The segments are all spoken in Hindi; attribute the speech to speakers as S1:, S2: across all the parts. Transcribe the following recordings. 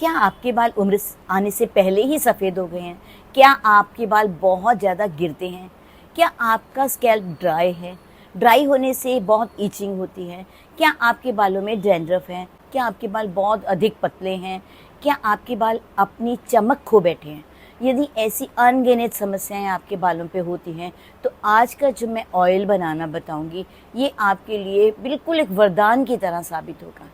S1: क्या आपके बाल उम्र आने से पहले ही सफ़ेद हो गए हैं? क्या आपके बाल बहुत ज़्यादा गिरते हैं? क्या आपका स्कैल्प ड्राई है? ड्राई होने से बहुत ईचिंग होती है? क्या आपके बालों में डैंड्रफ है? क्या आपके बाल बहुत अधिक पतले हैं? क्या आपके बाल अपनी चमक खो बैठे हैं? यदि ऐसी अनगिनत समस्याएं आपके बालों पे होती हैं तो आज का जो मैं ऑयल बनाना बताऊंगी ये आपके लिए बिल्कुल एक वरदान की तरह साबित होगा।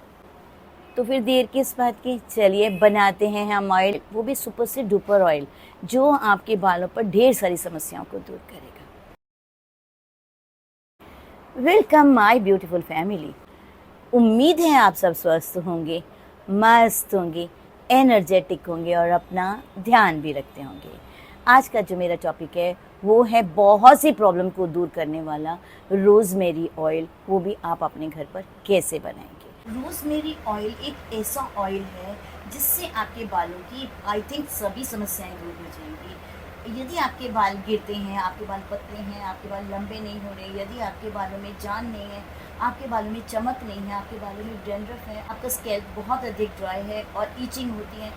S1: तो फिर देर किस बात की, चलिए बनाते हैं हम ऑयल, वो भी सुपर से डुपर ऑयल जो आपके बालों पर ढेर सारी समस्याओं को दूर करेगा। Welcome my beautiful family. उम्मीद है आप सब स्वस्थ होंगे, मस्त होंगे, एनर्जेटिक होंगे और अपना ध्यान भी रखते होंगे। आज का जो मेरा टॉपिक है वो है बहुत सी प्रॉब्लम को दूर करने वाला रोज़मेरी ऑयल, वो भी आप अपने घर पर कैसे बनाएंगे। रोज़मेरी ऑयल एक ऐसा ऑयल है जिससे आपके बालों की आई थिंक सभी समस्याएं दूर हो जाएंगी। यदि आपके बाल गिरते हैं, आपके बाल पतले हैं, आपके बाल लंबे नहीं हो रहे, यदि आपके बालों में जान नहीं है, आपके बालों में चमक नहीं है, आपके बालों में डैंड्रफ है, आपका स्कैल्प बहुत अधिक ड्राई है और ईचिंग होती है,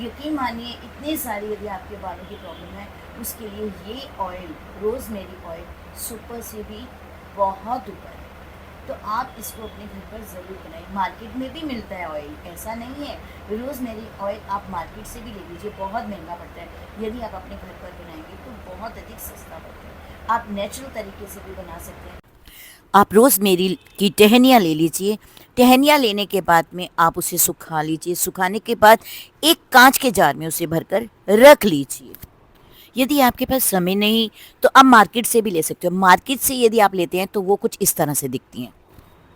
S1: यकीन मानिए इतने सारी यदि आपके बालों की प्रॉब्लम है, उसके लिए ये ऑयल रोज़मेरी ऑयल सुपर से भी बहुत ऊपर है। तो आप इसको अपने घर पर ज़रूर बनाइए। मार्केट में भी मिलता है ऑयल, ऐसा नहीं है। रोज़मेरी ऑयल आप मार्केट से भी ले लीजिए, बहुत महंगा पड़ता है। यदि आप अपने घर पर बनाएंगे तो बहुत अधिक सस्ता पड़ता है। आप नेचुरल तरीके से भी बना सकते हैं। आप रोज़मेरी की टहनियाँ ले लीजिए। टहनियाँ लेने के बाद में आप उसे सुखा लीजिए। सुखाने के बाद एक कांच के जार में उसे भरकर रख लीजिए। यदि आपके पास समय नहीं तो आप मार्केट से भी ले सकते हो। मार्केट से यदि आप लेते हैं तो वो कुछ इस तरह से दिखती हैं।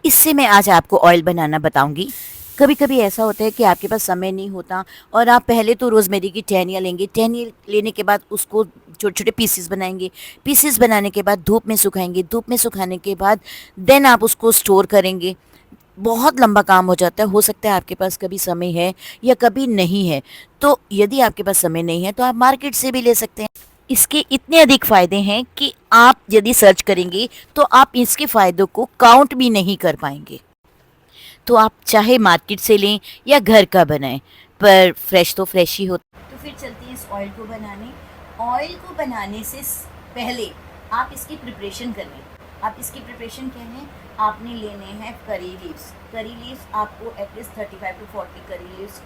S1: इससे मैं आज आपको ऑयल बनाना बताऊंगी। कभी कभी ऐसा होता है कि आपके पास समय नहीं होता और आप पहले तो रोज़मेरी की टहनियाँ लेंगे। टहनियाँ लेने के बाद उसको छोटे छोटे पीसेस बनाएंगे। पीसेस बनाने के बाद धूप में सुखाएंगे। धूप में सुखाने के बाद देन आप उसको स्टोर करेंगे। बहुत लंबा काम हो जाता है। हो सकता है आपके पास कभी समय है या कभी नहीं है। तो यदि आपके पास समय नहीं है तो आप मार्केट से भी ले सकते हैं। इसके इतने अधिक फ़ायदे हैं कि आप यदि सर्च करेंगे तो आप इसके फ़ायदों को काउंट भी नहीं कर पाएंगे। तो आप चाहे मार्केट से लें या घर का बनाएं, पर फ्रेश तो फ्रेश ही होता है। तो फिर चलते हैं इस ऑयल को बनाने। ऑयल को बनाने से पहले आप इसकी प्रिपरेशन कर लें। आप इसकी प्रिपरेशन क्या है, आपने लेने हैं करी लीव्स। करी लीव्स आपको एटलीस्ट 35 to 40 करी लीव्स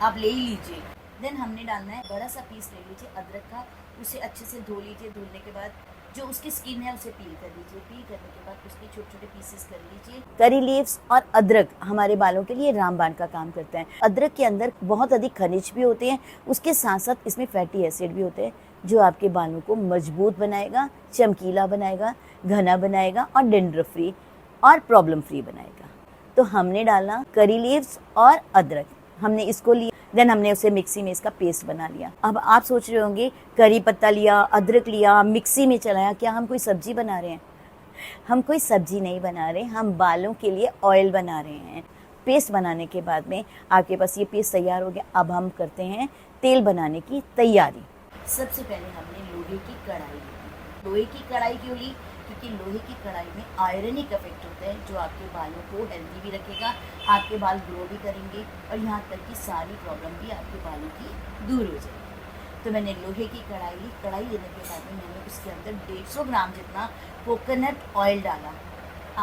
S1: आप ले ही लीजिए। देन हमने डालना है बड़ा सा पीस ले लीजिए अदरक का। उसे अच्छे से धो लीजिए। धुलने के बाद जो उसकी स्किन है उसे पील कर लीजिए। पील करने के बाद उसके छोटे छोटे पीसेस कर लीजिए। करी लीव्स और अदरक हमारे बालों के लिए रामबाण का काम करता है। अदरक के अंदर बहुत अधिक खनिज भी होते हैं, उसके साथ साथ इसमें फैटी एसिड भी होते हैं जो आपके बालों को मजबूत बनाएगा, चमकीला बनाएगा, घना बनाएगा और डैंड्रफ फ्री और प्रॉब्लम फ्री बनाएगा। तो हमने डाला करी लीव्स और अदरक, हमने इसको लिया। देन हमने उसे मिक्सी में इसका पेस्ट बना लिया। अब आप सोच रहे होंगे करी पत्ता लिया, अदरक लिया, मिक्सी में चलाया, क्या हम कोई सब्जी बना रहे हैं? हम कोई सब्जी नहीं बना रहे, हम बालों के लिए ऑयल बना रहे हैं। पेस्ट बनाने के बाद में आपके पास ये पेस्ट तैयार हो गया। अब हम करते हैं तेल बनाने की तैयारी। सबसे पहले हमने लोहे की कढ़ाई ली। लोहे की कढ़ाई क्यों ली? क्योंकि लोहे की कढ़ाई में आयरनिक इफेक्ट होता है जो आपके बालों को हेल्दी भी रखेगा, आपके बाल ग्रो भी करेंगे और यहाँ तक कि सारी प्रॉब्लम भी आपके बालों की दूर हो जाएगी। तो मैंने लोहे की कढ़ाई ली। कढ़ाई लेने के बाद में मैंने उसके अंदर 150 ग्राम जितना कोकोनट ऑयल डाला।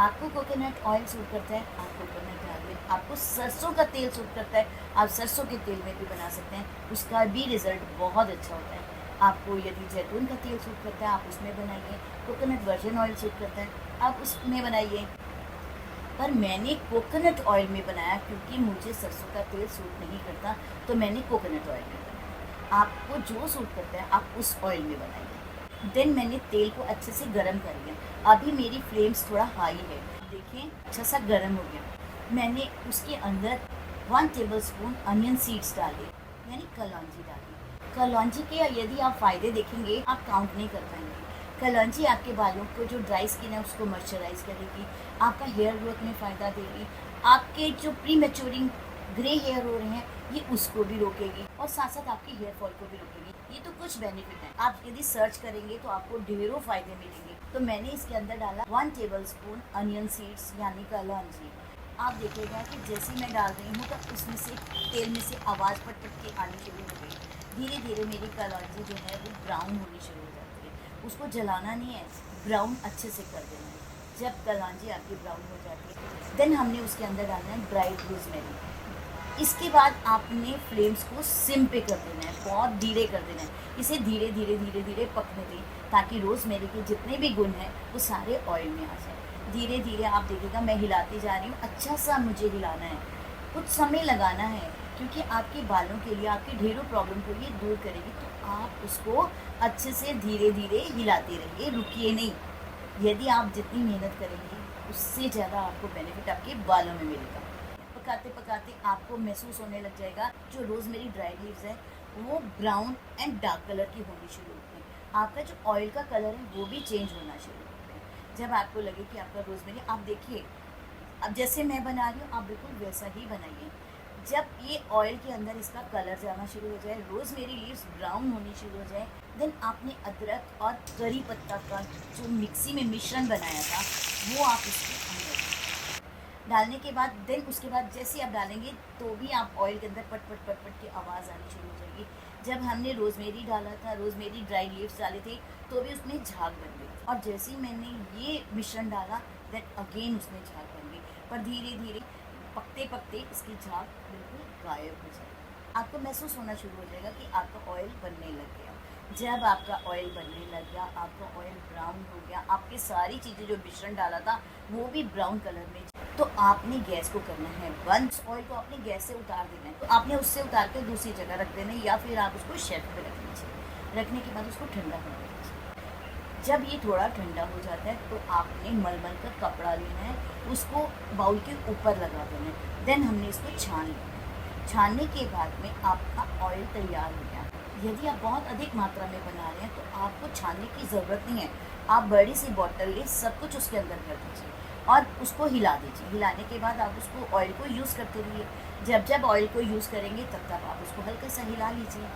S1: आपको कोकोनट ऑयल सूट करता है, आप कोकोनट डालिए। आपको सरसों का तेल सूट करता है, आप सरसों के तेल में भी बना सकते हैं, उसका भी रिजल्ट बहुत अच्छा होता है। आपको यदि जैतून का तेल सूट करता है आप उसमें बनाइए। कोकोनट वर्जिन ऑयल सूट करता है आप उसमें बनाइए। पर मैंने कोकोनट ऑयल में बनाया क्योंकि मुझे सरसों का तेल सूट नहीं करता, तो मैंने कोकोनट ऑयल में बनाया। आपको जो सूट करता है आप उस ऑयल में बनाइए। देन मैंने तेल को अच्छे से गर्म कर लिया। अभी मेरी फ्लेम्स थोड़ा हाई है, देखें अच्छा सा गर्म हो गया। मैंने उसके अंदर 1 टेबलस्पून अनियन सीड्स डाले, यानी कलौंजी डाली। कलौंजी के यदि आप फ़ायदे देखेंगे आप काउंट नहीं कर पाएंगे। कलौंजी आपके बालों को जो ड्राई स्किन है उसको मॉइस्चराइज करेगी, आपका हेयर ग्रोथ में फ़ायदा देगी, आपके जो प्री मैच्योरिंग ग्रे हेयर हो रहे हैं ये उसको भी रोकेगी और साथ साथ आपकी हेयर फॉल को भी रोकेगी। ये तो कुछ बेनिफिट है। आप यदि सर्च करेंगे तो आपको ढेरों फ़ायदे मिलेंगे। तो मैंने इसके अंदर डाला 1 टेबलस्पून अनियन सीड्स यानी कलौंजी। आप देखिएगा कि जैसे मैं डाल रही हूँ तो उसमें से तेल में से आवाज़ पट पट के आनी शुरू हो गई। धीरे धीरे मेरी कलौंजी जो है वो ब्राउन होनी शुरू हो जाती है। उसको जलाना नहीं है, ब्राउन अच्छे से कर देना है। जब कलौंजी आपकी ब्राउन हो जाती है देन हमने उसके अंदर डालना है ड्राइड रोज़मेरी। इसके बाद आपने फ्लेम्स को सिम पे कर देना है, बहुत धीरे कर देना है। इसे धीरे धीरे धीरे धीरे पकने दें ताकि रोज़मेरी के जितने भी गुण हैं वो सारे ऑयल में आ जाए। धीरे धीरे आप देखिएगा मैं हिलाती जा रही हूँ, अच्छा सा मुझे हिलाना है, कुछ समय लगाना है क्योंकि आपके बालों के लिए आपकी ढेरों प्रॉब्लम को ये दूर करेगी। तो आप उसको अच्छे से धीरे धीरे हिलाते रहिए, रुकिए नहीं। यदि आप जितनी मेहनत करेंगे उससे ज़्यादा आपको बेनिफिट आपके बालों में मिलेगा। पकाते पकाते आपको महसूस होने लग जाएगा जो रोज़मेरी ड्राई लीव्स है वो ब्राउन एंड डार्क कलर की होनी शुरू होती है। आपका जो ऑयल का कलर है वो भी चेंज होना शुरू होता है। जब आपको लगे कि आपका रोज़मेरी, आप देखिए अब जैसे मैं बना रही हूँ आप बिल्कुल वैसा ही बनाइए। जब ये ऑयल के अंदर इसका कलर जाना शुरू हो जाए, रोज़मेरी लीव्स ब्राउन होनी शुरू हो जाए, देन आपने अदरक और करी पत्ता का जो मिक्सी में मिश्रण बनाया था वो आप इसके अंदर डालने के बाद देन उसके बाद जैसे आप डालेंगे तो भी आप ऑयल के अंदर पट पट पट पट की आवाज़ आनी शुरू हो जाएगी। जब हमने रोज़मेरी डाला था, रोज़मेरी ड्राई लीव्स डाले थे तो भी उसमें झाग बन गई और जैसे ही मैंने ये मिश्रण डाला देन अगेन उसमें झाग बन गई। पर धीरे धीरे पकते पकते इसकी झाग बिल्कुल गायब हो जाएगी। आपको महसूस होना शुरू हो जाएगा कि आपका ऑयल बनने लग गया। जब आपका ऑयल बनने लग गया, आपका ऑयल ब्राउन हो गया, आपकी सारी चीज़ें जो मिश्रण डाला था वो भी ब्राउन कलर में, तो आपने गैस को करना है बंद। ऑयल को आपने गैस से उतार देना है, तो आपने उससे उतार कर दूसरी जगह रख देना है या फिर आप उसको शेल्फ पे रख लीजिए। रखने के बाद उसको ठंडा होने दीजिए। जब ये थोड़ा ठंडा हो जाता है तो आपने मलमल का कपड़ा लेना है, उसको बाउल के ऊपर लगा देना है। देन हमने इसको छान लेना है। छानने के बाद में आपका ऑयल तैयार हो गया। यदि आप बहुत अधिक मात्रा में बना रहे हैं तो आपको छानने की ज़रूरत नहीं है। आप बड़ी सी बॉटल ले, सब कुछ उसके अंदर कर दीजिए और उसको हिला दीजिए। हिलाने के बाद आप उसको ऑयल को यूज़ करते रहिए। जब जब ऑयल को यूज़ करेंगे तब तक आप उसको हल्का सा हिला लीजिए।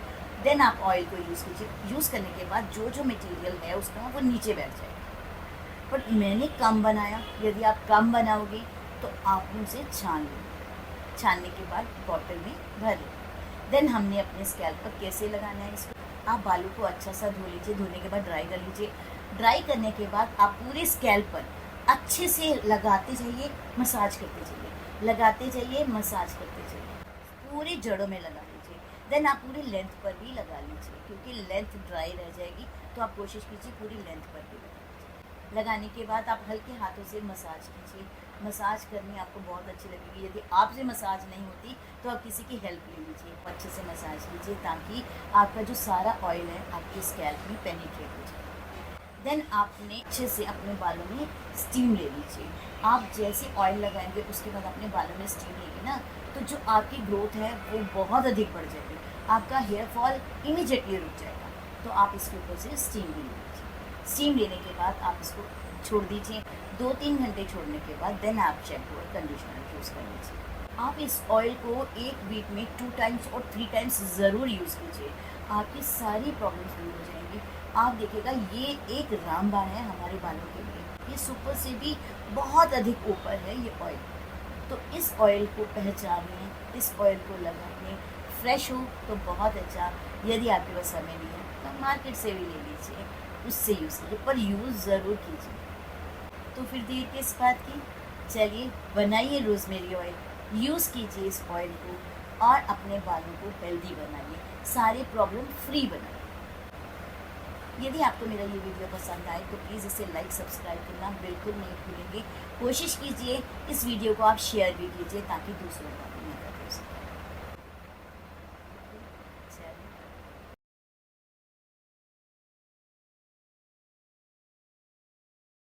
S1: देन आप ऑयल को यूज़ कीजिए। यूज़ करने के बाद जो जो मटेरियल है उसका वो नीचे बैठ जाएगा। पर मैंने कम बनाया, यदि आप कम बनाओगे तो आपने उसे छान लें। छानने के बाद बॉटल में भर लें। देन हमने अपने स्कैल्प पर कैसे लगाना है इसको, आप बालों को अच्छा सा धो लीजिए। धोने के बाद ड्राई कर लीजिए। ड्राई करने के बाद आप पूरे स्कैल्प पर अच्छे से लगाते जाइए, मसाज करते जाइए, लगाते जाइए, मसाज करते जाइए, पूरे जड़ों में लगा लीजिए। देन आप पूरी लेंथ पर भी लगा लीजिए क्योंकि लेंथ ड्राई रह जाएगी, तो आप कोशिश कीजिए पूरी लेंथ पर भी लगा लीजिए। लगाने के बाद आप हल्के हाथों से मसाज कीजिए। मसाज करनी आपको बहुत अच्छी लगेगी। यदि आपसे मसाज नहीं होती तो आप किसी की हेल्प ले लीजिए, अच्छे से मसाज कीजिए ताकि आपका जो सारा ऑयल है आपके स्कैल्प में पेनिट्रेट हो जाए। देन आपने अच्छे से अपने बालों में स्टीम ले लीजिए। आप जैसे ऑयल लगाएंगे उसके बाद अपने बालों में स्टीम लेंगे ना तो जो आपकी ग्रोथ है वो बहुत अधिक बढ़ जाएगी। आपका हेयर फॉल इमीडिएटली रुक जाएगा। तो आप इसके ऊपर से स्टीम ले लीजिए। स्टीम लेने के बाद आप इसको छोड़ दीजिए। 2-3 घंटे छोड़ने के बाद देन आप शैम्पू और कंडीशनर यूज़ कर लीजिए। आप इस ऑयल को एक वीक में 2 टाइम्स और 3 टाइम्स ज़रूर यूज़ कीजिए। आपकी सारी प्रॉब्लम्स दूर हो जाएंगी। आप देखिएगा ये एक रामबाण है हमारे बालों के लिए। ये सुपर से भी बहुत अधिक ऊपर है ये ऑयल। तो इस ऑयल को पहचानिए, इस ऑयल को लगाइए। फ्रेश हो तो बहुत अच्छा, यदि आपके पास समय नहीं है तो मार्केट से भी ले लीजिए, उससे यूज़ कीजिए, पर यूज़ ज़रूर कीजिए। तो फिर देर किस बात की, चलिए बनाइए रोज़मेरी ऑयल, यूज़ कीजिए इस ऑयल को और अपने बालों को हेल्दी बनाइए, सारे प्रॉब्लम फ्री बनाइए। यदि आपको मेरा ये वीडियो पसंद आए तो प्लीज़ इसे लाइक सब्सक्राइब करना बिल्कुल नहीं भूलेंगे। कोशिश कीजिए इस वीडियो को आप शेयर भी कीजिए ताकि दूसरों को